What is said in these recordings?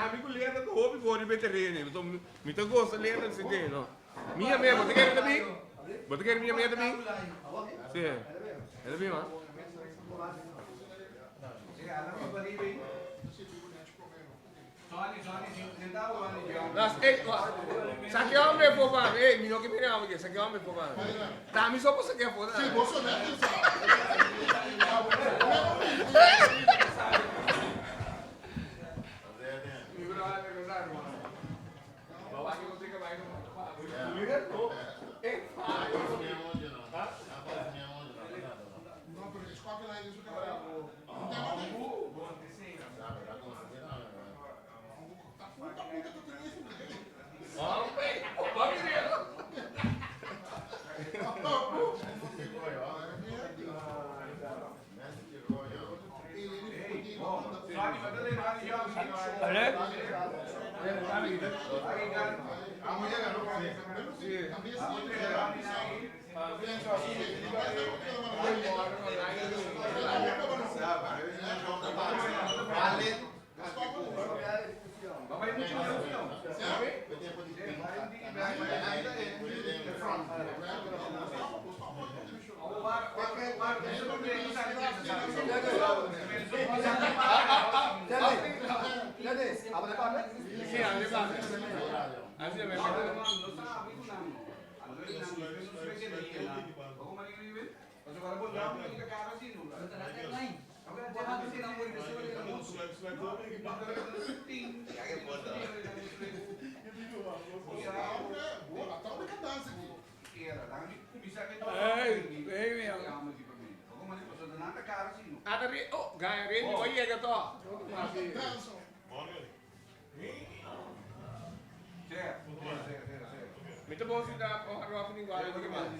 Amigo leda do hobby vou de veterano. Então gosto leda de ser não. Minha mesmo, você quer também? Você quer minha mesmo também? Sim. É também, mano. Sa che hombre può fare? Mi non che mi chiamo che sa che hombre può fare? Dammi sopra sa che può fare. Sì, posso neanche Mita bom se dá para o Rafa linguagem aqui, mano.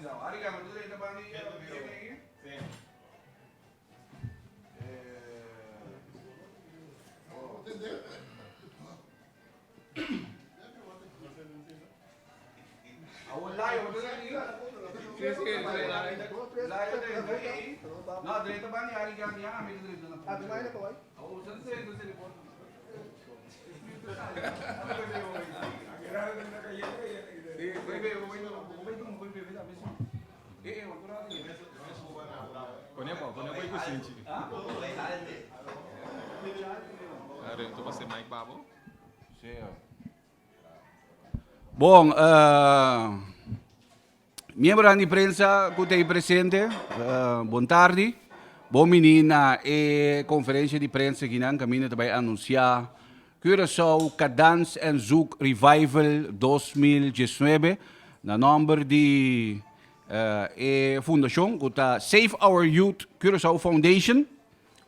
Bom, membro di prensa que tem presente, boa tarde. Bom menina e conferência de prensa que não caminha também anunciar Curaçao Cadans and Zouk Revival 2019 na nome de fundação que está Save Our Youth Curaçao Foundation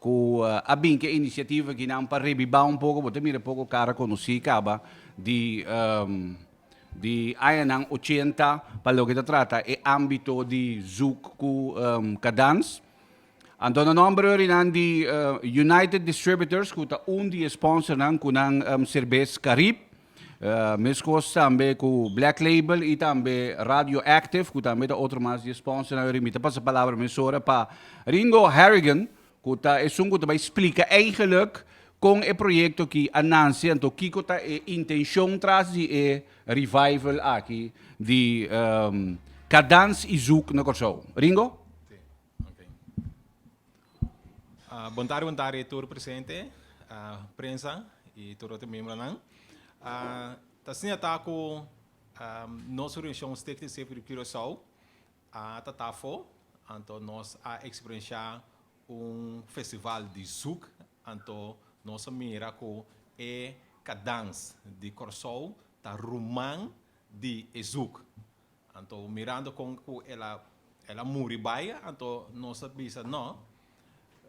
que abin que iniciativa que não para revivar um pouco, botar mira pouco cara conheci acaba de ayanang 80 para o que trata é âmbito de Zouk Cadans. Então, o nome rin di United Distributors, que está de sponsor ng kunang cerveza Carib, mesmo também com Black Label e também Radioactive, que também é outro mais de sponsor ng rin. Passa a palavra mesora para Ringo Harrigan, que está que explica eigenlijk com o projeto que anuncia, então que está a intenção traz de revival aqui de Cadans e Zouk na Curaçao. Ringo? Boa tarde, todo presente, prensa e todo o membro não. Assim está com nossa reunião técnica de Curaçao, Tatafo, então nós a experienciar festival de Zouk, então nossa mira com Cadans de Curaçao, tá Rumang de Zouk, então mirando com ela Muribaia, então nossa bisa não.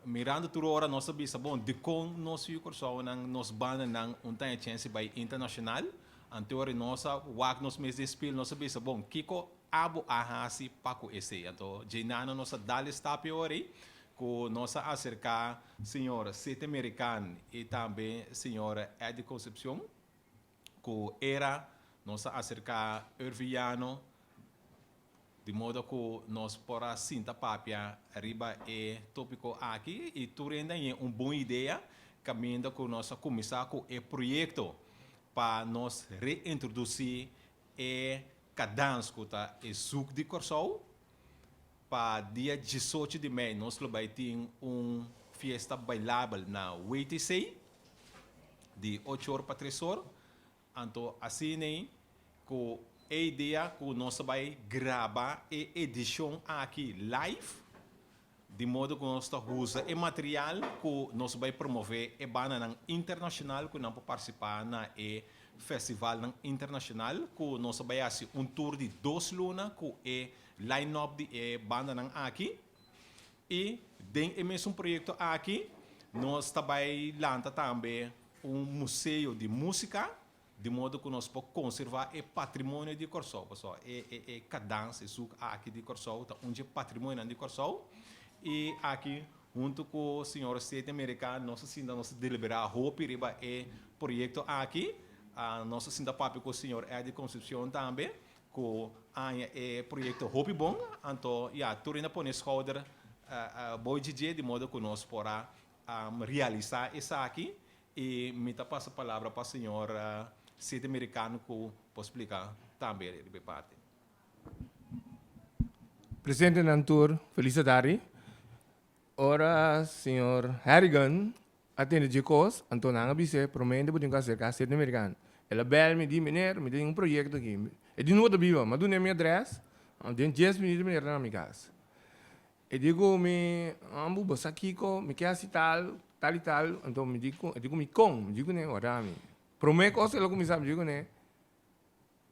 mirando tudo hora nossa bisa bom de com nosso curso nang nos banda nang unta chance by internacional anterior nossa wak nos mês de spil nossa bisa bom kiko abo ahasi paco esse então jenana nossa dali está piori com nossa acerca senhora sete americano e também senhora Ed Concepción que era nossa acerca Urviano de modo que nós para cinta papia arriba é tópico aqui e tu ainda é uma boa ideia caminhando com nossa começar com o projeto para nós reintroduzir e cadans que tá e suco de corso para dia 18 de maio nós vai ter fiesta bailável na WTC de 8 horas para 3 horas então assim nem com a ideia que nós vai gravar a edição aqui live de modo que nós usa o material que nós vai promover e banda internacional que nós vamos participar na festival internacional que nós vai fazer tour de 2 lunas que é line-up de banda aqui e dentro do mesmo projeto aqui nós vai lançar também museu de música de modo que nós podemos conservar o patrimônio de Corsol, pessoal. Cada dança aqui de Corsol, tá onde é patrimônio de Corsol. E aqui, junto com o senhor State americano, nós ainda nós deliberar a roupa e é projeto aqui. Nós ainda papo com o senhor Ed Concepción também, com o projeto Hope Bom. Então, tudo ainda põe escolher bom DJ de modo que nós podemos realizar isso aqui. E me passa a palavra para o senhor State americano que pode explicar também de parte. Presidente Nantur, felicidade. Ora, senhor Harrigan, atende de cos, Antonanga Bisse, promete que você acercar State americano. Ela bel me di mener, me tem projeto aqui. E de novo viva, mas do nem minha address, tem 10 minutos de na minha casa. E digo me, ambu bosa kiko, me quer assim tal e tal, então me digo né, ora me. Promete que você logo me sabe, digo né.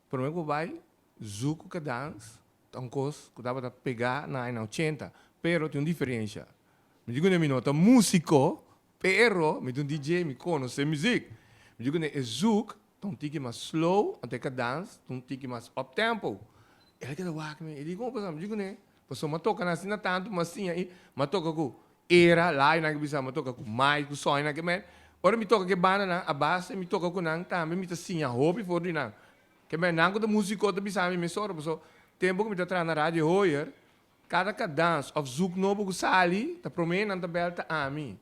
Promete que vai, zuco que dança, então coisa que dava para pegar na 80, pero tem uma diferença. Me digo né, me nota músico, pero me tem um DJ, me conhece música. Me digo né, é zuco, então tique mais slow, até que dança, então tique mais up tempo. Ele quer dar me, ele digo, me digo né, pessoa me toca na cena tanto, mas sim aí, me toca com era lá e na que bisa, me toca com mais, com sonho na que men. Ora me toca que banda na a base, me toca com nang também, me tá sim a hobby for de nang. Que men nang da música da bisa me sora, pessoa tempo que me tá tra na rádio hoyer, cada dance of zoek novo que sali, tá promene na belta a mim.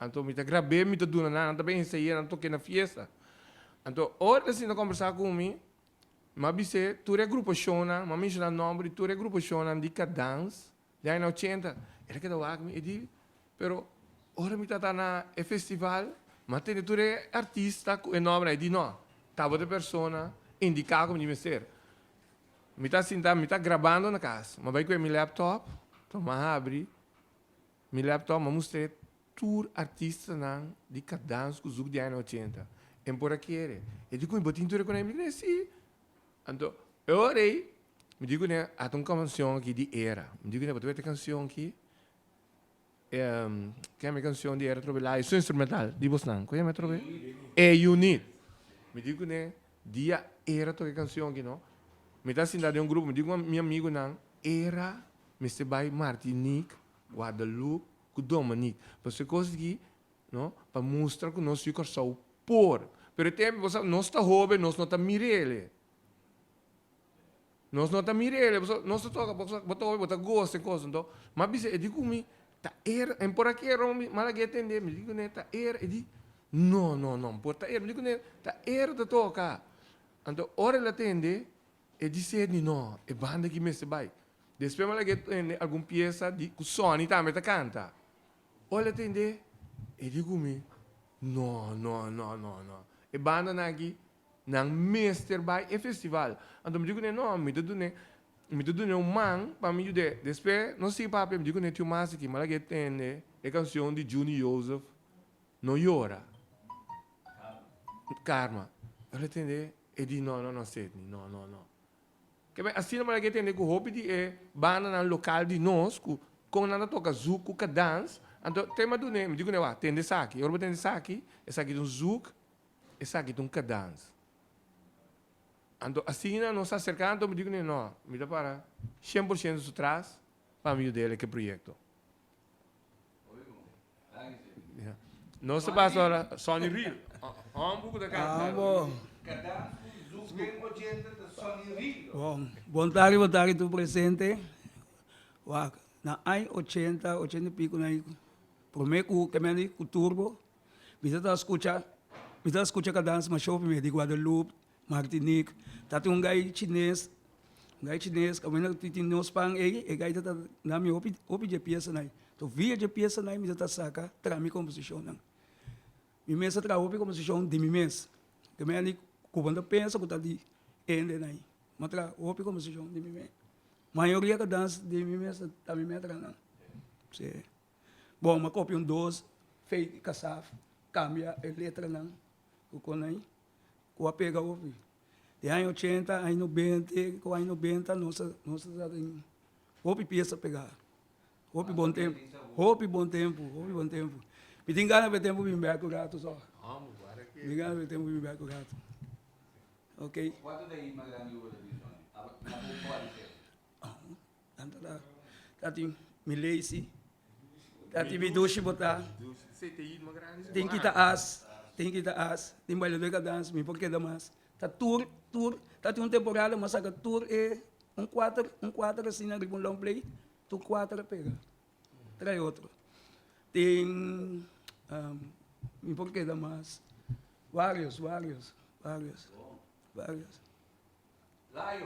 Então me tá grabei, me tá dando na também ensaiar, não toquei na fiesta. Então ora assim na conversar com mim, mas bise tu é grupo Shona, mas me chama nome, tu é grupo Shona de dance, de aí na 80. Ele quer dar me e pero ora me tá na festival, mas tem tu é artista e nome e di no, tava de persona indicado como de ser. Me tá sentado, me tá gravando na casa, mas vai com meu laptop, toma abre, meu laptop, mas mostrei tour artista não de dance com zuc de aí na 80. E por aqui era. E digo, botinho tu reconhece, sim. Então, eu orei, me digo, né, há uma canção aqui de era. Me digo, né, vou ter canção aqui. Que é a canção de era, trobe lá, isso é instrumental, de Bosnan, qual é a trobe? É Unit. Me digo, né, dia era toda canção aqui, não? Me está sentado de um grupo, me digo, meu amigo, não, era, Mr. Bay Martinique, Guadalupe, com Dominique. Porque consegui, não, para mostrar que nós ficamos só por. Pero tempo, nós está jovem, nós não está mirele. Nós não está mirele, nós está toca, bota gosto, coisa, então. Mas eu digo, tá era, em por aqui era, mas que entender, me digo, né, tá era, e digo, não, por tá era, me digo, né, tá era da toca. Então, hora ela atende, e disse, não, é banda que me se vai. Depois, ela que alguma peça de Sony também tá canta. Olha atende, e digo, não. E banda aqui, nang Mr. Bay e festival. Então, me digo, não, me dá um man para me ajudar. Depois, não sei papo, me digo, né, tio mais aqui, mas que tem a canção de Juni Joseph, não chora. Karma. Ela entende? E diz, não sei, não. Que bem, assim, mas que tem o hobby de banda no local de nós, com nada toca zuco, com dance, Ando, tema do nem, me digo, né, tem de saki. Eu vou ter de saki, essa aqui de um zouk, essa aqui de um cadans. Ando, assim, não se acercando, me digo, não, me dá para 100% de trás, para mim dele que projeto. Não se passa agora, Sony Real. Um pouco da cara. Bom. Cadans, Zouk, bem 80 de Sony Rio. Bom tarde, tu presente. Na ai 80 e pico na prometo que me com turbo. Me está escuta cadans mas show me de Guadalupe, Martinique. Tá um gai chinês, que me tem nos pang e gai tá na mi opi de peça na. To via de peça na me tá saca, tra mi composição não. Mi mesa tra opi composição de mi mês. Que me ali cubando pensa que tá de ende na. Matra opi composição de mi mês. Maioria que dança de mim mesmo também me atrana. Sim. Bom, uma cópia dois, feito caçaf, cambia a letra não, o conai, o apega ouve. De ano 80, ano 90, com ano 90, nossa tem ouve peça pegar. Ouve bom tempo. Me tem gana de tempo me ver com o gato só. Me gana de tempo me ver com o gato. Ok? Quanto daí magani o da visão? Na boa Tati milesi, tati bidushi botar, tem que as, tem baile de cadans, me porque da mais. Tá tour, tati temporada, mas a tour é quatro assim na ribon long play, tu quatro pega, trai outro. Tem, me porque da mais, vários. Lion,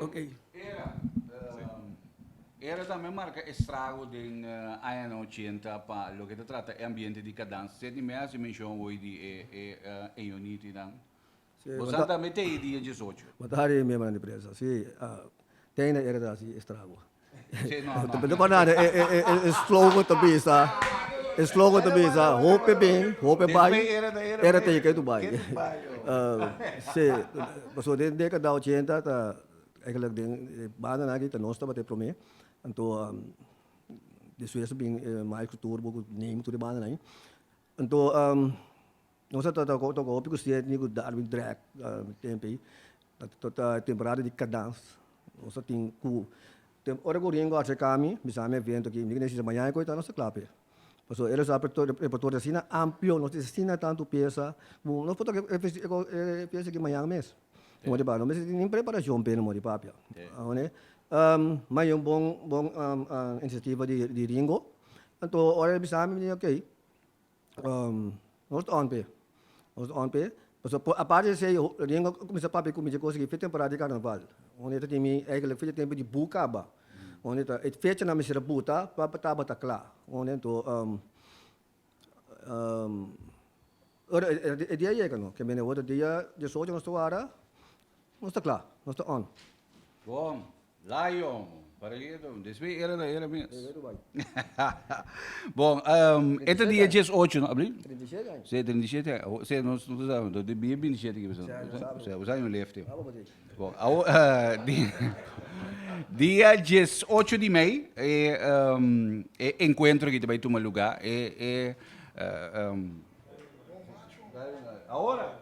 Ok. Era também marca estrago de ano 80 para o que se trata de ambiente de cadans. Se de meia dimensão hoje é unity não. Você também tem dia 18. Boa tarde, minha mãe de empresa. Sim, tem na era assim estrago. Sim, não. Também não nada, é slogan também, sa. É slogan também, sa. Hope bem, hope bem. Era tem que tu bem. Se, passou de década 80, tá, eigenlijk ding, bana na kita nós estava até para mim. Então, depois bem mais cultura, pouco nem tudo bana aí. Então, nós tá o pico se ni o Darwin drag tempo aí. Tá temporada de cadans. Nós tem cu. Ora o ringo a kami, bisa me evento aqui, ninguém se manhã coisa nossa clave. Passou eles repertório assim amplo, nós tem tanto peça, nós foto que peça que manhã mês. Mori ba, mas nem preparação bem mori papia. Né? Mas bom iniciativa de Ringo. Então, ora bisa me ok. Nós on pe. A parte se Ringo começa a papia comigo coisa que fez temporada de carnaval. Onde tem me eigenlijk fez tempo de Bucaba. Onde tá, fecha na mesira buta, para tá claro. Onde então ora dia é que não, que me ne outro dia de soja nós toara. Não está claro, não está on. Bom, Lion, para isso, depois era mesmo. Bom, este dia 18, não, abril? 37 Sim, 37, sim, nós sabemos, do dia 27 que você não left. Bom, dia 18 de maio é encontro que vai tomar lugar, agora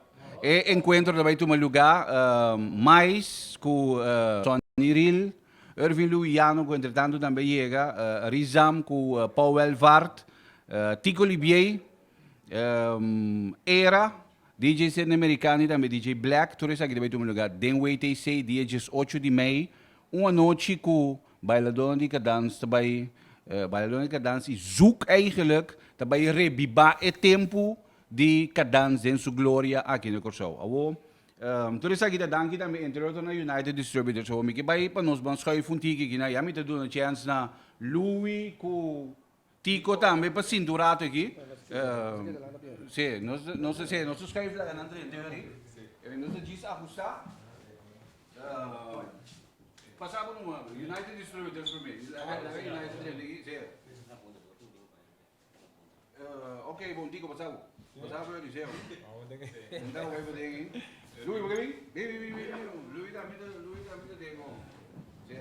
encontro que vai tomar lugar mais com Sony Real, Irving Luiano, que entretanto também chega, Rizam com Powell Vart, Tico Libier, Era, DJ Sen Americano também DJ Black, tudo isso aqui vai tomar lugar. Denway TC, dia 18 de maio, uma noite com bailador de cadans, também bailador de cadans e zoek eigenlijk, também rebiba é tempo de cadans em sua glória aqui no Corsau. Tudo isso aqui danke também entre outros na United Distributors. So, que vai para nós vamos sair funtique que na yami te dando chance na Louis com Tico também para cinturato aqui. Sim, nós escreve lá na teoria. Nós diz ajustar. Passava no United Distributors para mim. United Distributors. Ok, bom Tico passava. Passava eu disse. Então vai fazer aqui. Louis, Louis também tem como.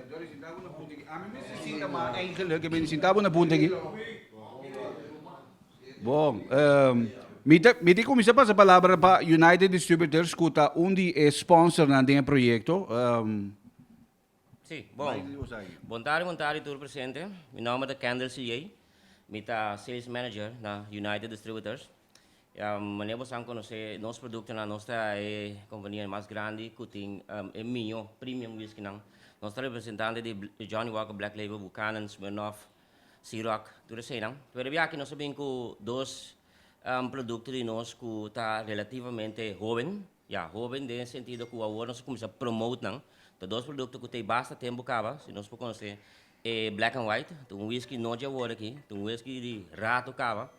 Doris sentado na ponta aqui. A mim me sinta mais eigenlijk, eu me sentava na ponta aqui. Bom, me começa a passar a palavra para United Distributors, que está onde é sponsor nesse projeto. Sim, bom. Bom tarde, tudo presente. Meu nome é Kendall CA. Eu sou Sales Manager na United Distributors. Maneiro você conhecer nosso produto na nossa companhia mais grande, que tem Minho Premium Whisky. Nosso representante de Johnny Walker Black Label, Buchanan, Smirnoff, Ciroc, tudo isso. Pero aqui nós sabemos que dois produtos de nós que está relativamente jovem, jovem no sentido que agora nós começamos a promover. Então, dois produtos que tem bastante tempo acaba, se nós podemos conhecer, é Black and White, um whisky não de agora aqui, um whisky de rato acaba.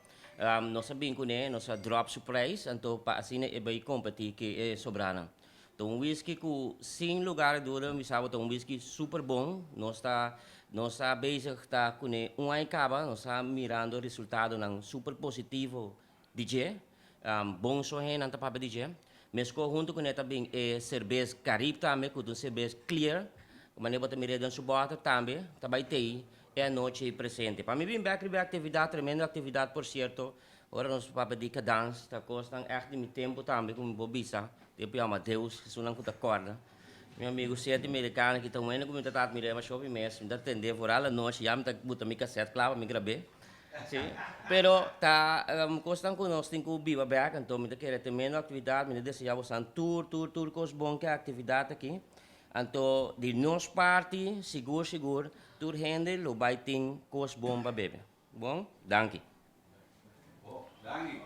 Nós sabemos que nós drop surprise, então para assim é bem competir que é sobrana. Então, um whisky que sem lugar de dúvida, me sabe, um whisky super bom, nós está basic está com um ano acaba, nós está mirando o resultado num super positivo DJ, bom sorriso na tapa DJ. Mas junto com ele também é cerveja Caribe também, com cerveja clear, como ele bota mirada no suporte também, também tem é a noite presente. Para mim bem back atividade, tremenda atividade por certo. Agora nós para pedir que dança, está custando echt de tempo também com bobisa, depois Amadeus, que não conta corda. Meu amigo sete americano que estão indo com tá me leva shopping mesmo, me atender por a noite, já me tá bota mi cassete, claro, me gravei. Sim, pero tá costan com nós tem que viva back, então me querer ter menos atividade, me desejava um tour coisa bom que a atividade aqui. Então, de nós parte, seguro, tur rende, lo vai ter coisa bom para beber. Bom, danke. Danke.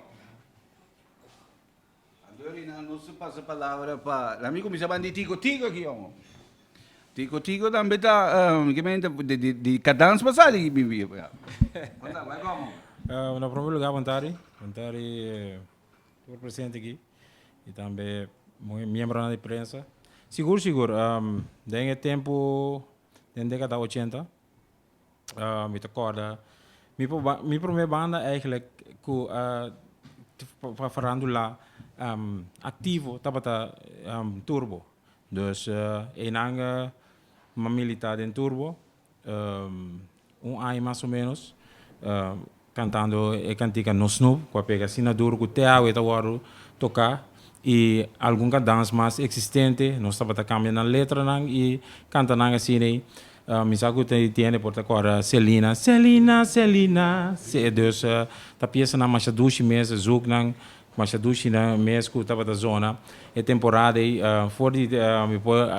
Agora nós passa a palavra para amigo me chama de Tico aqui, homem. Tico também está, de cadans passado que vive. Vai como? No primeiro lugar, vontade por presente aqui e também membro da imprensa. Seguro, tem tempo, na década 80, me recorda, minha primeira banda eigenlijk para farandula ativo, estava turbo, dus enanga uma militar em turbo, ano mais ou menos, cantando a cantica no Snoop, com a pega assinadura que o teatro está agora tocar e algum dança mais existente, nós estamos cambiando a letra e cantando assim, misago tem por agora Celina, dus a peça na Machadushi mesmo, zoek na Machadushi na mesmo que estava da zona, é temporada e for de me pode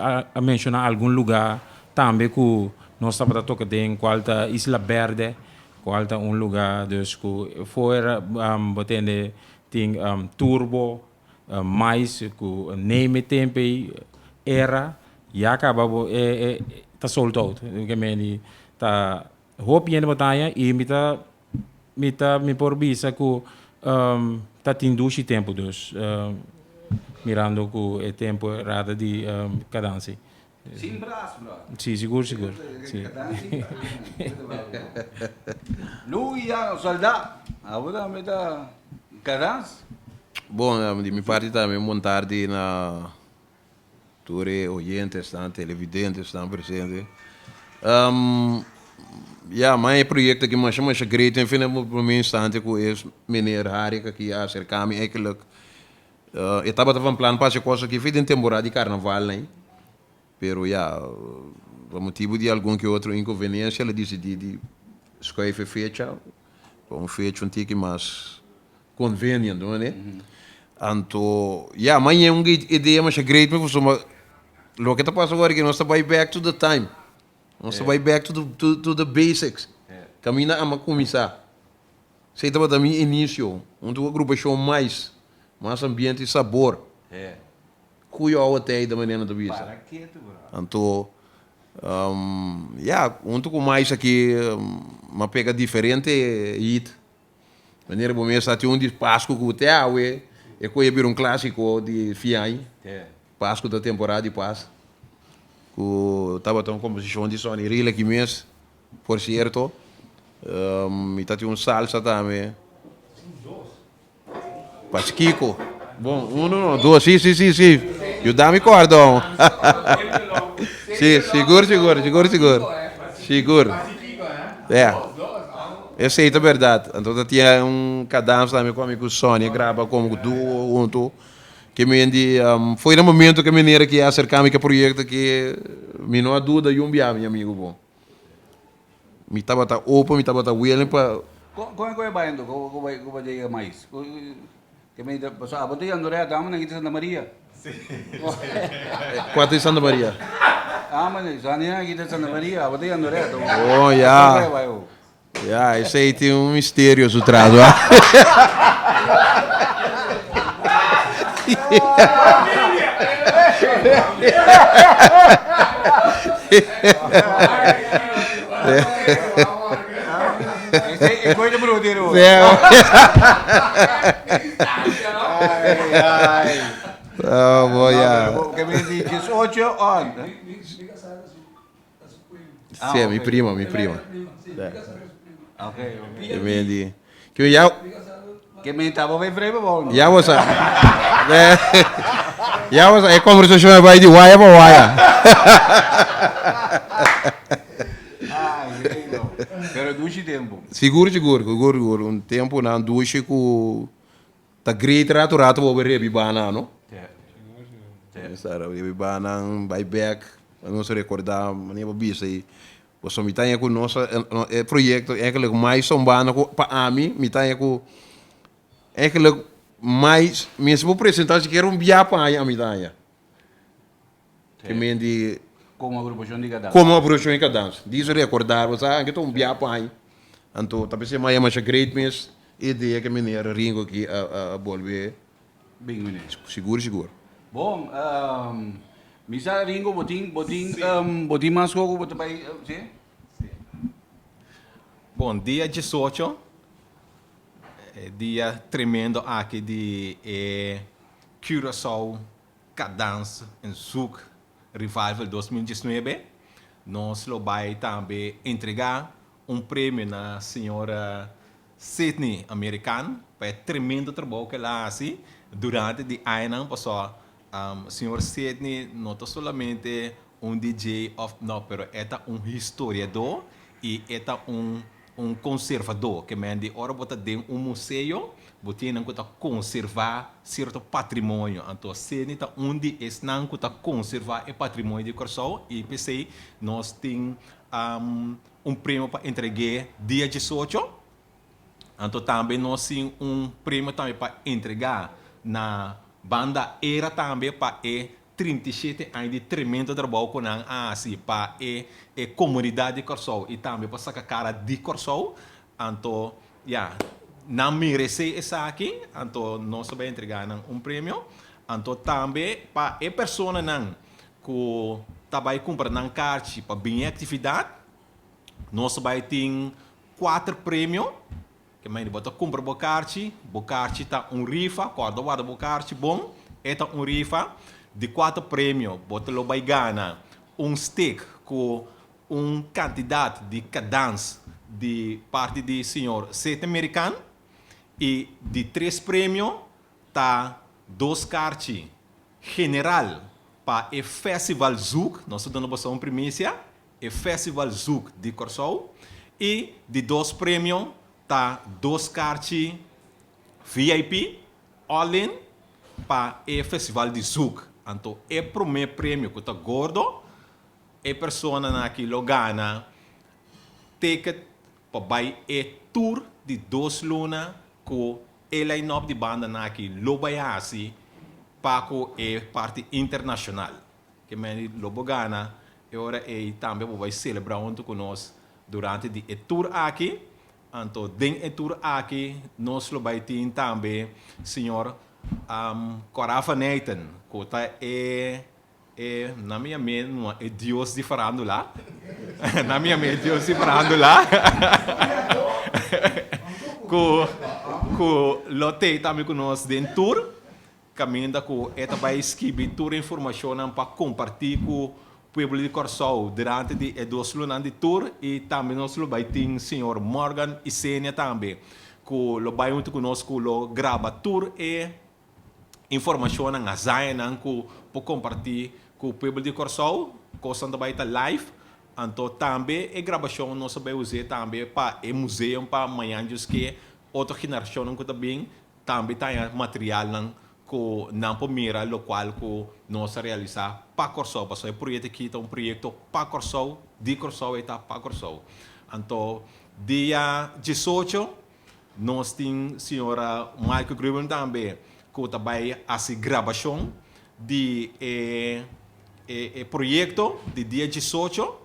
mencionar algum lugar também que nós estamos tocando em qual tá Isla Verde, qual tá lugar dus que fora batendo tem turbo mais que name tempo era e acaba tá sold out que me tá hope ainda batalha e me por bisa que tá tendo esse tempo dus mirando que é tempo rada de cadência. Sin braço, bro. Sim, seguro. Sim. Luia, soldado. Agora me dá cadência. Bom, de minha parte também montar na Ture, oyentes, estão televidentes, estão presentes. Mas é projeto que mais great, enfim, para mim instante com esse menino Harry que ia acercar-me, eigenlijk. Eu estava um plano para essa coisa que fez em temporada de carnaval, né? Pero, por motivo de algum que outro inconveniência, ela decidiu de escolher fecha, um fecha um tique mais convenient, não é? Então, amanhã é uma ideia mais great, mas o que está passando agora é que nós estamos back to the time. Nós estamos back to the basics. Caminha a começar. Você estava também início, onde o grupo show mais ambiente e sabor. Cuyo até da maneira da vista. Então, onde com mais aqui, uma pega diferente, maneira como essa tem de Páscoa que o teatro é coibir um clássico de Fiai, Páscoa da temporada de Paz, que estava tão composição de Sony Rila aqui mesmo, por certo, e tá um salsa também, Pasquico, bom, dois, sim, eu dá-me cordão, sim, seguro, Essa é a verdade. Então, tinha cadastro também com a Sônia, grava como duo, junto. Que me indi, foi no momento que a menina que acercar-me com o projeto que me não há dúvida e meu amigo bom. Me estava open, me estava willing para Kung ko ba yun? Kung ba diya mais? Kami basta abot yan Andrea, tama na kita Santa Maria. quatro em Santa Maria. Ama na, sana yan kita Santa Maria, abot yan Andrea. Oh, yeah. Yeah, esse aí tem mistério atrás, ó. Esse coisa brother. Oh, boy, yeah. Kami di 18 on. Sim, minha prima. Okay. Que me indi. Que já Kami tabo may frame ba? já was já was a conversação vai de waia para waia. Pero dushi tempo. Seguro. Tempo na duche com tá great rato vou ver bibana, não? Sara, bibana vai back, não se recordar, nem vou ver aí. Você me tá com nosso projeto, é que mais sombana para mim, me tá com é que mais mesmo vou apresentar que era biapa aí a me tá. Que me de Como agrupação de cada. como a bruxa em cada dança. Diz recordar, você que tô biapa aí. Então, talvez se mais uma great miss ideia que me era ringo aqui a volver. Bing minutes. Seguro. Bom, misa ringo boting mas ko boto pa si? Bom, dia 18, dia tremendo aqui de Curaçao Cadence em Zouk Revival 2019. Nós vamos também entregar prêmio na senhora Sydney americana para tremendo trabalho que ela faz durante o ano passado. Senhor Sydney não é somente DJ, não, pero é historiador e é conservador, que mende ora bota dentro museu, botem que conservar certo patrimônio. Então, Sydney tá onde não que conservar o patrimônio de Curaçao e pensei nós tem prêmio para entregar dia 18. Então, também nós temos prêmio também para entregar na banda era também para 37 anos de tremendo trabalho com a assim para a comunidade de Curaçao e também para sacar cara de Curaçao. Então, não merece essa aqui, então nós vamos entregar prêmio. Então, também para a pessoa que vai comprar carte para bem atividade, nós vamos ter 4 prêmios. Que mais bota compra bocarte tá rifa, corda guarda bocarte bom, eta rifa de 4 prêmios, bota lo vai ganhar stick com candidato de cadence de parte de senhor sete americano e de 3 prêmios tá 2 cartas general para o Festival Zouk, nós dando uma primícia, o Festival Zouk de Curaçao e de 2 prêmios tá 2 cartas VIP all-in para o Festival de Zouk. Então, é o primeiro prêmio que está gordo, a pessoa que lo gana ticket para o tour de 2 lunas com a line-up de banda que lo vai assim para a parte internacional. Que me lo gana e agora também vai celebrar junto conosco durante o tour aqui. Então, dentro do tour aqui, nós vamos ter também o senhor Corafa Nathan, que na minha mente, é Deus de farándola. Na minha mente, Deus de farándola. Que lote também conosco dentro do tour. Caminho com esta vai escrever toda a informação para compartilhar com Pueblo de Curaçao durante a 2 lunas de tour e também nós vai ter o senhor Morgan e Sênia também que lo vai junto conosco lo grava tour e informação na Zaina que para compartilhar com o Pueblo de Curaçao coisa também está live Então, também a gravação nós vai usar também para o museu, para amanhã, que outra geração não também tem material que não pode mirar local que nós realizar para Corsol. Porque o projeto aqui é um projeto para Corsol, de Corsol e para Corsol. Então, dia 18, nós temos a senhora Michael Gruben também, que também faz gravação de projeto de dia 18.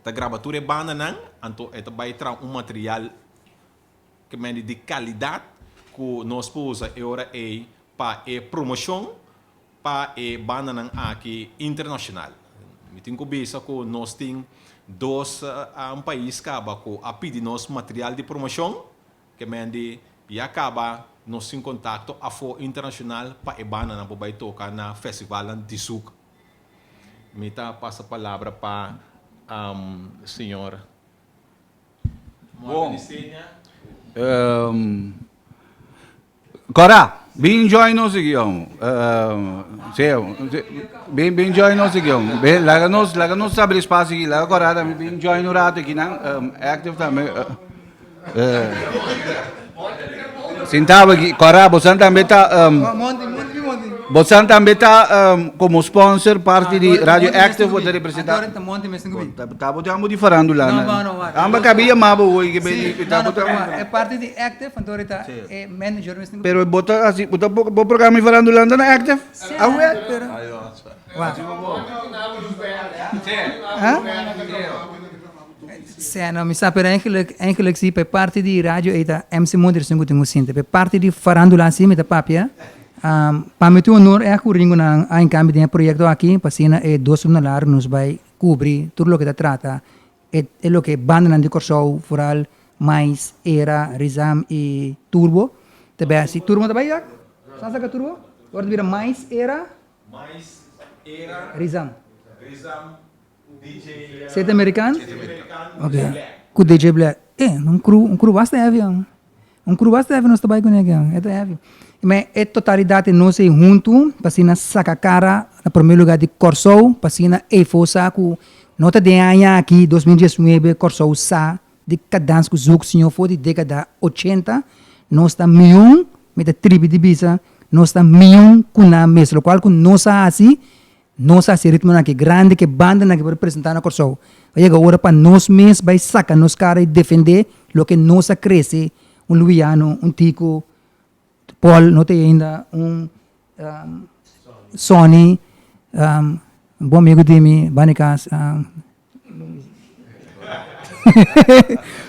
A gravatura é banda, então é também traz material que é de qualidade que nós podemos usar para a promoção para a banda aqui internacional. Eu tenho que pensar que nós temos dois países que pedem nosso material de promoção, que e acaba nós em contato a fora internacional para a banda para tocar na festival de Zouk. Me passa a palavra para senhora. Bom. Cora, bem join nós aqui, bem join nós aqui, laga nós abre espaço aqui, laga Cora também bem join no rato aqui, não, active também. Sentava aqui, Cora, você também está, você também está como sponsor parte de Radio Active ou de representar. Tá botando de farandula, né? Não. Amba cabia mabo hoje que bem, tá botando. É parte de Active, então é manager. Pero bota assim, bota o programa de farandula na Active? Ah, ué, pero. Sim, não, me sabe, eigenlijk sim, é parte de rádio e da MC Monter sem que sinto, é parte de farandula assim, me da papia. Para mim, o honor é que o ringo na em cambio de projeto aqui, para cima é 2 lar nos vai cobrir tudo o que trata, é o que banda de Corsol, foral, mais era, Rizam e Turbo, também assim, Turbo também já? Sabe que Turbo? Agora vira mais era, Rizam. DJ americano? Ok. Com DJ Black. Um cru basta avião. Um cru basta avião nós trabalhamos com ele, é avião. Mas a totalidade não se junto, para na saca cara, no primeiro lugar de Corsol, para na e força que nota de ano aqui 2019 Corsol sa de cada que o senhor foi de década 80, nós está milhão, met a tribo de bisa, nós está milhão com na mesa, lo qual com nós assim, nós assim ritmo na que grande que banda na que representar na Corsol. Aí agora para nós mesmos vai sacar nos cara e defender lo que nós cresce, Luiano, Tico, Paul, não tem ainda Sony, bom amigo de mim, Banicas.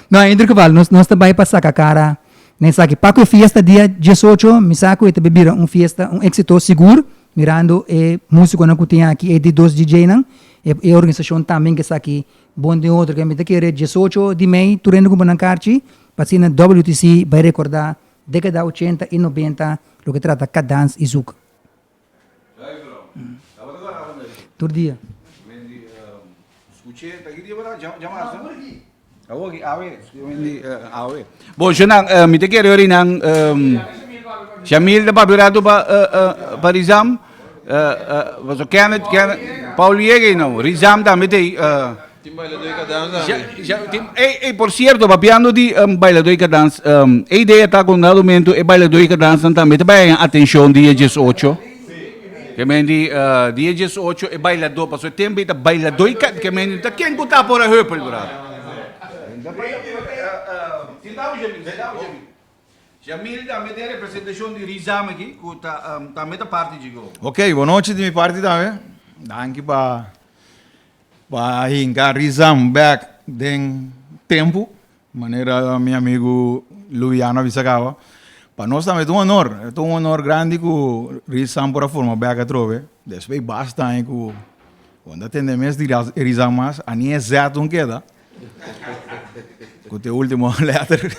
Não, ainda que vale, nós também passamos a cara, nem sabe, para a festa dia 18, me saco e beber festa, éxito seguro, mirando e músico que tem aqui, é de 2 DJ, não? E a organização também que está aqui, bom de outro, que me tem que ir 18 de maio, turendo com Banancarchi, para na WTC, vai recordar década 80 e 90, o que trata Cadans e Zouk. Todo dia. Bom, Janang, me te quero orinang Jamil da papirado para Rizam, was Kenneth, Paul Yege não, Rizam também tem. Por cierto, papiando de bailador que dança, a ideia está com o momento é bailador que dança também, também atenção dia 18. Que men dia 18 é bailador, passou tempo é bailador que men tá quem botar por a hupel, brother. Jamil também tem representação de Rizam aqui, que também da parte de go. Ok, boa noite de minha parte também. Danke para hincar Rizam back den tempo, maneira meu amigo Luiano Visacava. Para nós também é um honor grande que Rizam por a forma back a trove. Depois basta hein que quando tem mês de Rizam mais, a nem exato não queda. Que o último letter.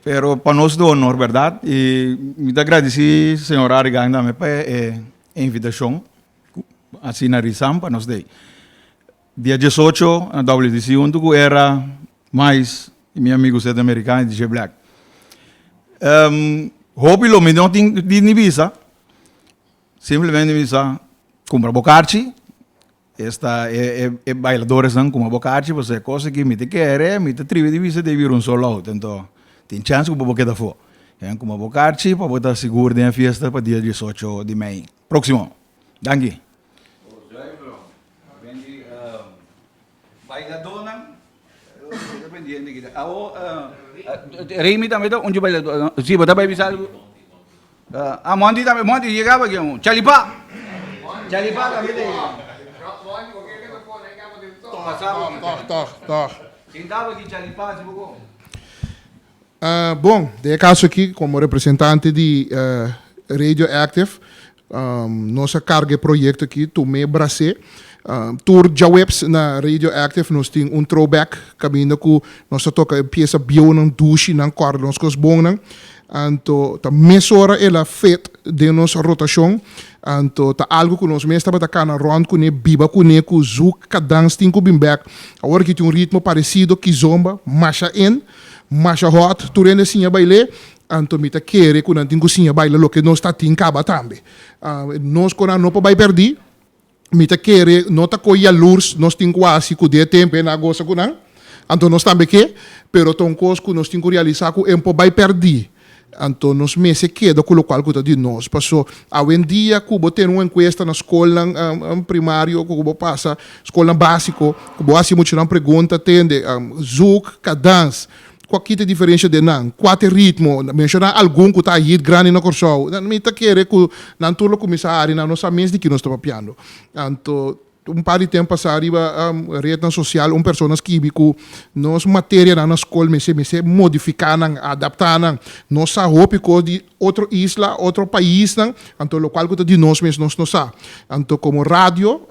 Pero para nós é um honor, verdade? E muito agradecido, senhor Arigan, também para a invitação. Assim na Rizam para nós daí. Dia 18, na WTC, onde era mais meu amigo americano, DJ Black. Hope lo me não tem visa. Simplesmente visa comprar bocarchi, bailadores não como bocate, você coisa que me te quer, me te trive de vista de vir um solo out, então tem chance que o boqueta for. Como bocate, para botar seguro de festa para dia 18 de maio. Próximo. Danke. Bailador não? Dependiente kita. Remy também tá onde bailador? Sim, botar para bisar. Mondi também, Mondi chegava aqui, Chalipa. Chalipa também tem. Toch. Sentava aqui Chalipa, se bocou. Bom, de caso aqui, como representante de Radioactive, nossa carga projeto aqui, Tomé Brasé, tour de webs na Radioactive, nós temos throwback, caminho com nossa toca peça bio ng douche ng corda, nós cos bom nang, anto ta mesora ela fet de nossa rotação, anto ta algo que nós mesmo estava tacando round com ne biba com ne com zouk cadans tin com bimbek, agora que tem ritmo parecido que zomba, masha in, masha hot, tu rende sinha baile, anto mita querer que não tem cozinha baile lo que nós tá tin caba também, nós quando não pode perder mita querer nota coia lurs nós tem quase com de tempo na gosta com não, anto nós também que, pero ton cos que nós tem que realizar com tempo vai perder. Então, nós meses queda com o qual que de nós. Passou, hoje em dia, Cuba tem uma encuesta na escola primário, Cuba passa, escola básico, Cuba assim muito uma pergunta, tende, zouk, cadans, qual que é a diferença de não? Quatro ritmo, mencionar algum que está aí, grande na corso, não me está querendo que não tudo começar na nossa mesa de que nós estamos piando. Então, par de tempo passar arriba rede social pessoas que nos matéria na escola me se modificar adaptar nos roupa de outra isla outro país então o qual que de nós mesmos não sabe então como rádio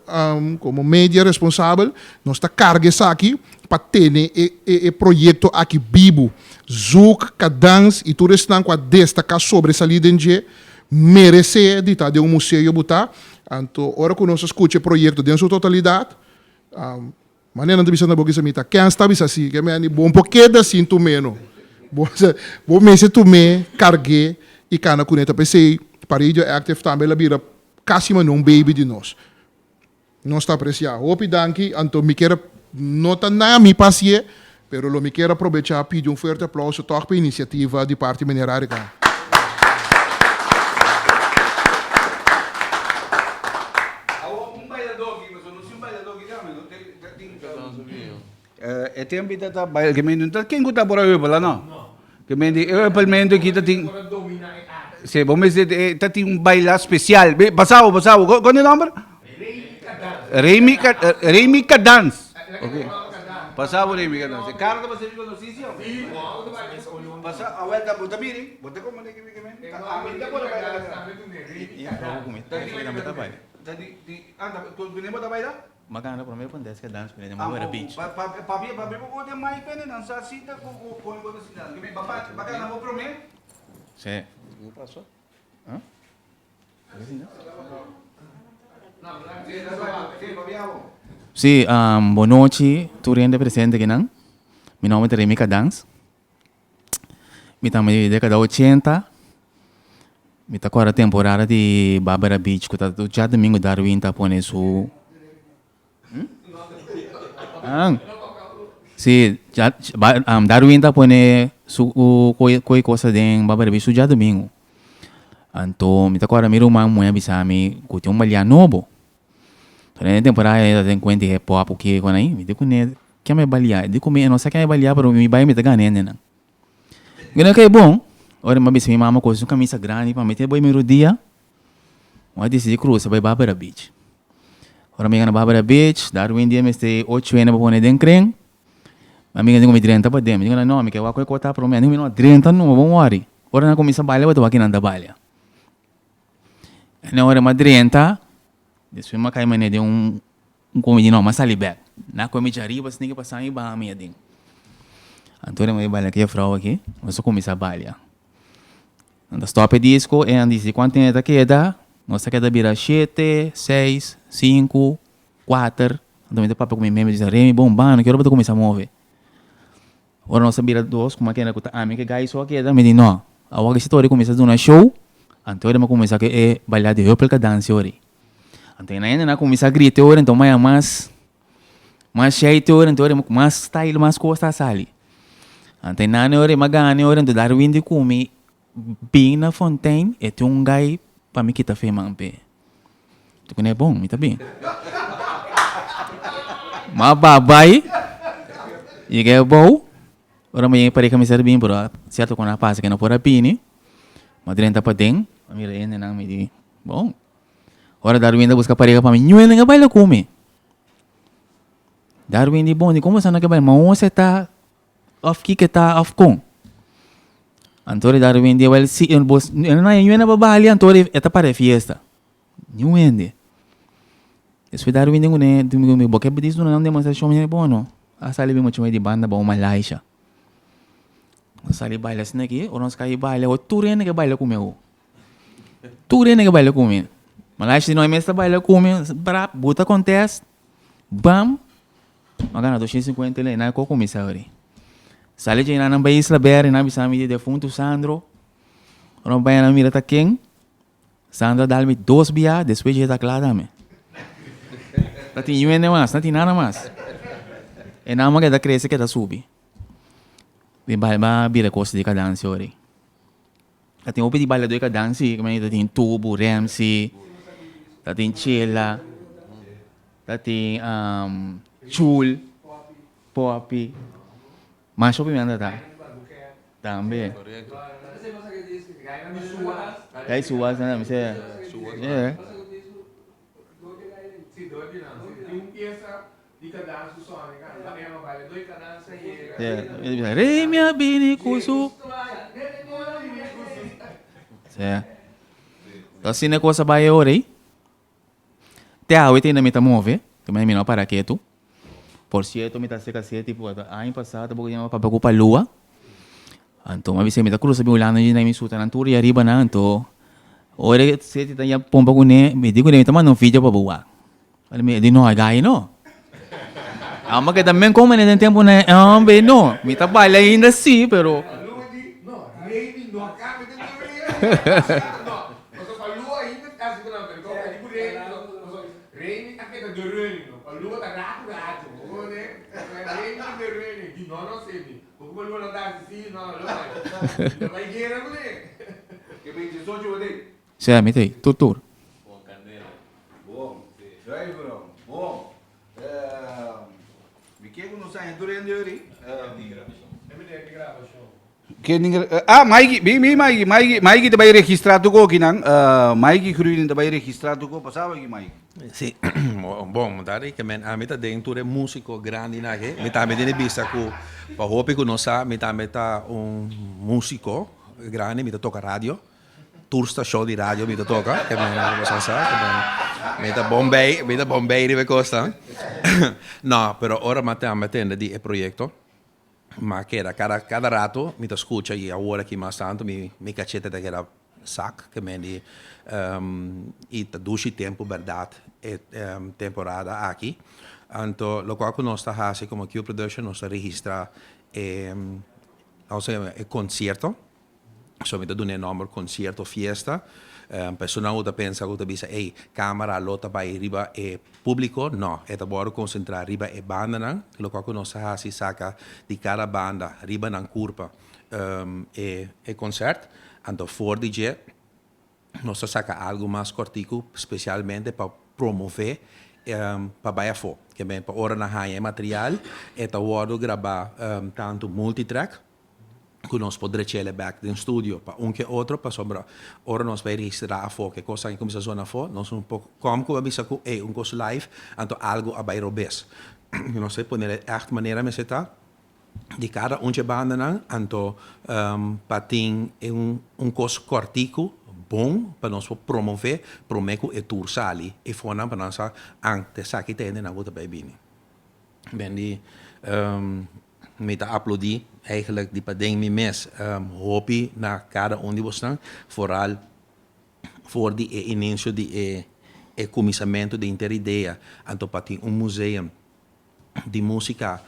como mídia responsável nós está carga aqui para ter e projeto aqui vivo zouk cadans e tudo isso que destacar sobre essa lidende merece de estar de museu botar. Então, ora que nós escutamos o projeto dentro da totalidade, maneira de pensar na boca mita, quem está assim, que é bom pouquinho assim tu menos, bom mês tu me carguei e cana conecta PC para Radioactive também la vira quase um baby de nós. Nós está apreciado. Hope danke, então me quero nota na mi passe, pero lo me quero aproveitar pedir forte aplauso para a iniciativa de parte minerária. Tem ambita tá baile que men tá quem gusta por aí pala não que men eu palmento aqui tá tem se bom mas tá tem baile especial passava qual é o nome Remy Cadans ok passava Remy Cadans cara tá você ficou notícia passa a volta bota miri bota como é que men a mim tá por aí tá anda tu venimos da baile Maganda primeiro quando desce que dança pela Moura Beach. Papi vou ter mais pena dançar cita com a cidade. Que me bacana vou prometer. Sim. O passou? Hã? Sim, boa noite, turende presente aqui não. Meu nome é Remy Cadans. Me também de década 80. Me tá agora temporada de Barbara Beach, que tá já domingo Darwin tá pondo isso. Sim, Darwin tá pone coi coisa de Barbara Beach já domingo. Então, me tá agora miro uma mulher bisami que tem malha novo. Então, na temporada tem conta de pop que quando aí, me digo né, que me balia, digo me não sei que me balia, pero me vai me tá ganhando né. Ganha que é bom. Ora, mas bisami mama coisa uma camisa grande para meter boi miro dia. Mas decidi cruzar vai Barbara Beach. Ora me na Barbara Beach, Darwin dia me este 8 anos para pôr dentro creme. Amiga digo me 30 para dentro, digo não, me quer vai cortar para mim, digo não 30 não, vamos worry. Ora na começa baile, eu tô aqui na baile. Na hora mais 30, depois me cai mané de comida não, mas ali back. Na comida arriba, se ninguém passar aí ba minha ding. Então me baile aqui a frau aqui, eu só começa baile. Anda stop disco e anda diz quanto tempo queda. Nossa queda vira 7, 6, 5, 4. Então, me dá papo com minha mãe, diz, Remy, bombando, que hora eu começar a mover? Ora, nossa vira 2, como é que é a minha que gai só queda, me diz, não. A hora que você começa a dar um show, então, eu começar a bailar de roupa que dança, ora. Então, na começar a gritar, então, mais jeito, então, mais style, mais costa sali. Então, na hora, magana, então, Darwin de comer, bem na fontaine, e tem um gai para me quitar feio, pé. Tu não é bom, me tá bem. Mas babai, e que é bom, ora me parei que me serve bem, pero certo quando a passa que não pode pini, mas dentro para dentro, a minha ainda não me diz, bom. Ora Darwin da busca parei para mim, não é que baila come. Darwin di bom, di como sana que baila, mas você tá off que tá off com. Antori Darwin di well si, bos, não é babali, Antori eta para fiesta. Não é. Isso Darwin di ngune, di boke bedis não demonstração é bom não. A sali bem muito mais de banda, bom Malaysia. A sali baila assim aqui, ou nós cai baila, o turene que baila comigo. Turene que baila comigo. Malaysia não é mesmo baila comigo, brap, buta contest, bam, magana 250 le, na ko comissário. Sali de na país la ber, na bisami de defunto Sandro. Não vai na mira tá quem? Sandro dá-me 2 bia, depois de tá claro me. Não tem nenhum mais, não tem nada mais. E na mga da cresce que da subi. Di ba bira costa de cadência ori. Tem o pedi bala do cadência, como tem tubo, Ramsey, tem chela, tem chul, popi. Mas o pimenta tá. Também. É suas, né? Mas é. É. Re minha bini kusu. É. Assim é coisa vai ore. Te awete na meta move, também me não para quieto. Por cierto, me tá seca tipo, ano passado, porque eu para preocupar lua. Então, mas você me tá cruzando ulano de na minha suta na tour e arriba na então. Ora, se te tá ya pompa com ne, me digo ne, tama não vídeo para boa. Olha me di no gai no. Ama que também como nesse tempo né, bem não, me tá baila ainda sim, pero No, Raimi no acaba de no. Mas a lua ainda tá segurando, então é tipo Raimi aqui tá dormindo, a lua tá rato, né? Raimi tá dormindo, de não sei, como a lua não tá assim, não, lua. Vai guerra com ele. Que bem de sojo ali. Sim, me tem, tutur. Bom, candeira. Bom, vai, bro. Bom. Me quero não sair durante o dia. Maigi te vai registrado ko kinang Maigi Cruin te vai registrado ko passava que Maigi. Sì, bom, dari che men amita dentro è musico grandi na che mi tame dene vista ku pa hope ku non sa mi tame ta un musico grande mi tocca radio tour show di radio mi tocca che men lo sa che mi ta Bombay deve costa. No, però ora mattiamo di e progetto. Ma che era cada rato mi ascolta e ora che ma tanto mi cacete da che era sac che me e traduci tempo verdade e temporada aqui anto lo qual nostra hase come Q production nostra registra e concerto so mi da un enorme concerto fiesta persona outra pensa outra bisa ei camera lota vai riba e público no é taboro concentrar riba e banda não lo qual nossa hasi saca di cada banda riba nan curva e concert ando for DJ nossa saca algo mais cortico specialmente para promover para baia fo que bem para ora na haia material e taboro gravar tanto multitrack que nós poderíamos ir back no estúdio para que outro para sobra ora nós vai registrar a foto que coisa que começa a zona fo nós pouco como avisa que é coisa live então algo a bairro bes não sei poner echt maneira me seta de cada banda não então para ter coisa cortico bom para nós promover promeco e tour sali e fona para nós antes aqui tem na outra bem bem de met aplodi eigenlijk die pading mi mes hopi na cada onde você vooral voor die início de comissamento de inter ideia anto pati museum di música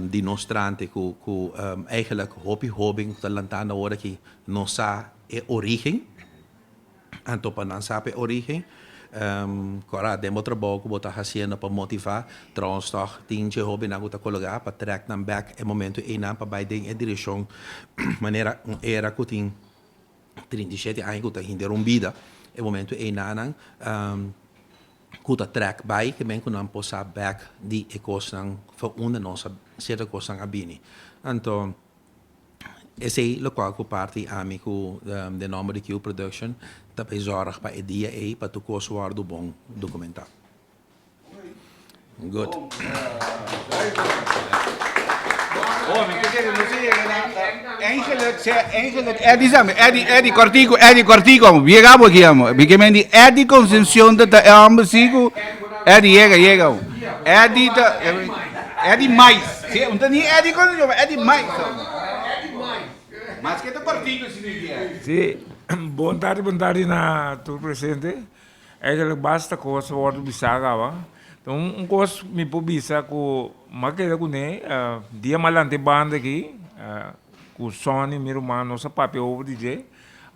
di nostrante ku eigenlijk hobby talentana ora que nossa origem anto pa nan sape origem Agora, demo trabalho que botar fazendo para motivar, trouxe toch tem que hobby na guta colocar para track na back é momento e na para vai em direção maneira era que tem 37 anos que tá hinder vida é momento e na kuta track by que men kunam posa back di ekos ng fauna nossa certa coisa ng abini. Então esse local ko party ami ko de nome de Q Production tapos zorg pa idea e para tu coisa do bom documentar. Good. Eddie Cortico, llegamos aquí, porque me di Eddie Concepción de ambasigo, Eddie llega. Eddie Mais, sí, un tani Eddie Concepción, Eddie Mais. Mas que tu Cortico significa? Sim, bom tarde na tu presente. Eigenlijk basta coisa worden bisagawa. Então, coisa me publica com maqueda com né, dia malante banda aqui, com Sony, meu irmão, nossa papel over DJ.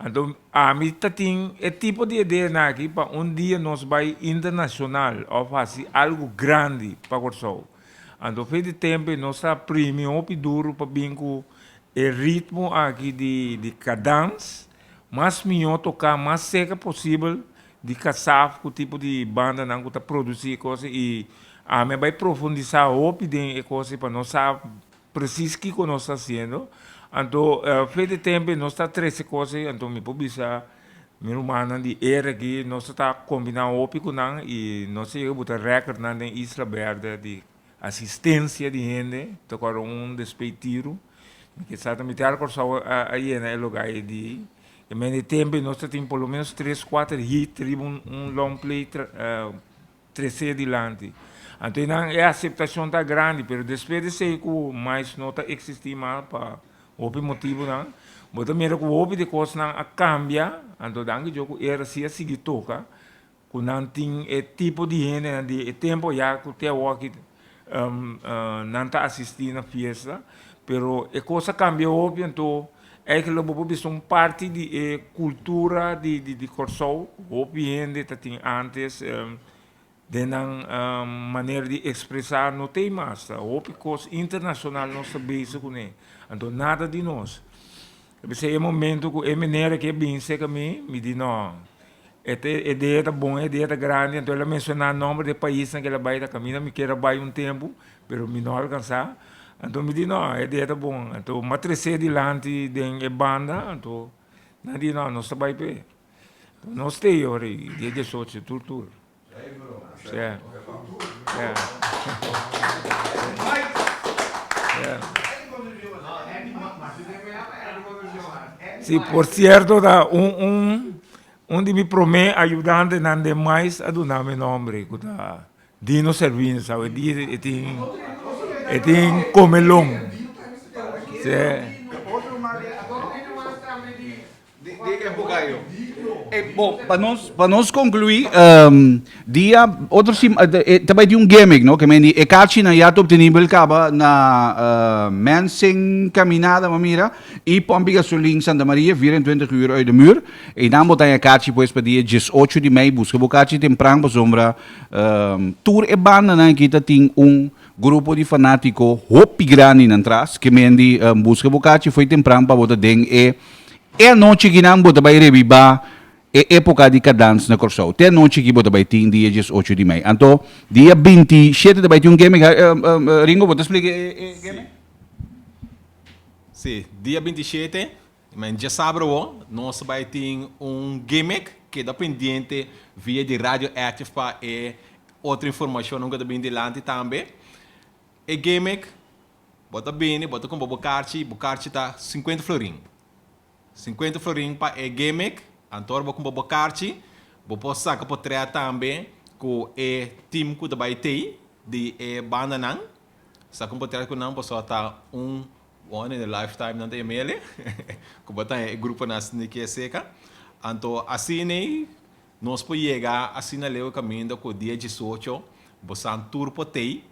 Então, a mim tem é tipo de ideia aqui para dia nós vai internacional ou fazer algo grande para o show. Então, fez de tempo nós está premium op duro para bem com o ritmo aqui de cadence, mais melhor tocar mais seca possível. De caçar com o tipo de banda não que produzir coisa e a mim vai profundizar o de coisa para nós saber preciso que nós está fazendo. Então, faz de tempo nós está 13 coisas, então me publicar meu irmão de era aqui nós está combinando o com não e nós chega botar recorde na Isla Verde de assistência de gente, tocar despeitiro, que exatamente algo só aí é lugar de e men tempo nós temos pelo menos 3, 4 hits, long play, 13 adiante. Então, a aceitação está grande, mas depois de ser que mais não está existindo para o motivo, não. Mas também que o de coisa não cambia, então, danke jogo era se seguir toca, que não tem tipo de gente, de tempo já que até hoje não está assistindo à festa, mas a coisa cambia, então, eigenlijk são parte de cultura de Corsou, obviamente tem antes de maneira de expressar no temas, o coisa internacional nós sabemos com ele, então nada de nós. Esse é o momento que a maneira que bem sei que me diz não, esta ideia é bom, a ideia é grande, então ela menciona o nome do país que ela vai da caminho, me quer vai tempo, mas me não alcançar. Então me diz, não, a ideia é bom. Então, matrice adiante da banda, então, não diz, não, nós estamos bem. Nós temos agora, dia 18, tudo. É. Sim, por certo, onde me promete ajudante não demais a donar meu nome, que está Dino Servino, sabe? E tem comelão. Bom, para nós concluir, dia outro também tem gimmick, não? Que me é caixa na já obtenível caba na Mensing caminhada mamira e Pompiga Soling Santa Maria 24 uur uit de muur. E dan botar a caixa pois para dia 18 de maio busca o caixa tem prang sombra tour e banda na kita tem grupo de fanático hopi grande na trás que me busca o caixa foi temprano para botar den e noite que não botar vai revivar época de cadence na Corsou. Até noite que bota vai ter dia 18 de maio. Então, dia 27 vai ter game. Ringo, pode explicar game? Sim, dia 27, mas já sabe, nós vai ter gimmick que é dependente via de Radioactive para outra informação nunca está bem delante também. E gimmick, bota bem, bota com o Bocarchi está 50 florim. 50 florim para gimmick. Antor com o Bocarchi, vou postar que pode também com o time que vai ter de banda não, só que pode com não posso estar one in a lifetime não tem mele, que botar grupo nas que seca, então assim nós podemos chegar assim na leu caminho com o dia 18, você tour pode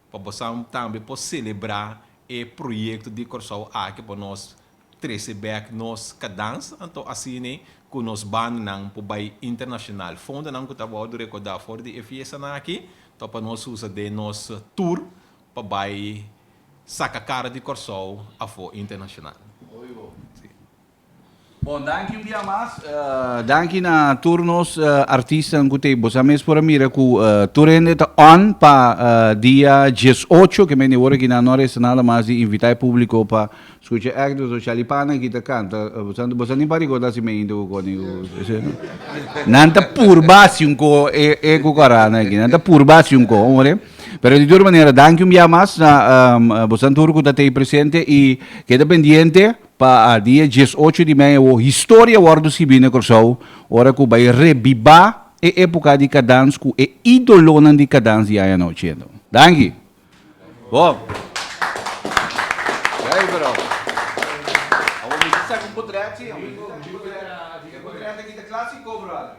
para você também pode celebrar o projeto de Corsou aqui para nós trace back nos cadans, anto asine ku nos ban ng pubay internacional. Fonda nang kutabaw do recordar for the FIS na aqui, topa nos usa de nos tour pabay saca cara de Corsol a for internacional. Bom, danke um dia mais. Danke na turnos artistas que tem. Você mesmo por mim que turende tá on para dia 18 que me hora que na hora nada mais de invitar público para escutar actos do Chalipana que tá canta. Você nem pode gostar se me indo com ele. Nanta purba um co é com carana aqui. Nanta purba um co, amore. Pero de toda maneira, danke um dia mais na você turco tá aí presente e queda pendiente para dia 18 de maio, a história do Sibina Corsol, ora que vai revivar a época de cadans, que é idolona de cadans e aí não tinha. Danke. Bom. E aí, bro? Vamos começar com o portrait, amigo. O portrait aqui da clássico, brother.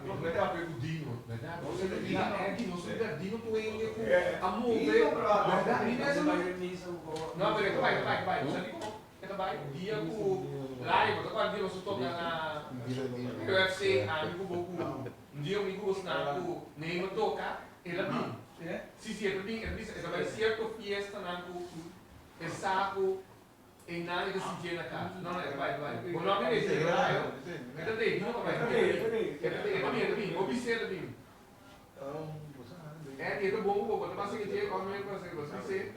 Não, peraí, vai. Vai, dia com live, eu tô falando dia você toca na UFC, amigo boku. Dia amigo você na com nem toca, ele bem. Se ele bem, ele vai ser to fiesta na com saco em nada de se dia na casa. Não, vai. O nome é esse, vai. Ele tem, não vai. Ele bem, observa bem. Dia bom, quando passa que dia come você.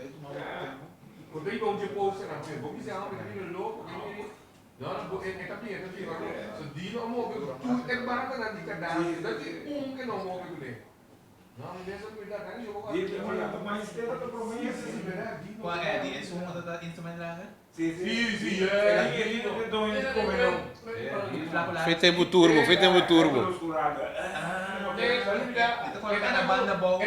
Quando eu vou depois na frente, vou dizer algo que é louco, não, é capinha, so di no mo tudo é barato na dica da, daqui que não mo que ele. Não, mesmo que dá cara, eu vou. Mas tem outra promessa, Qual é? É uma da instrumento lá? Sim. Feito tempo turbo. Banda boa.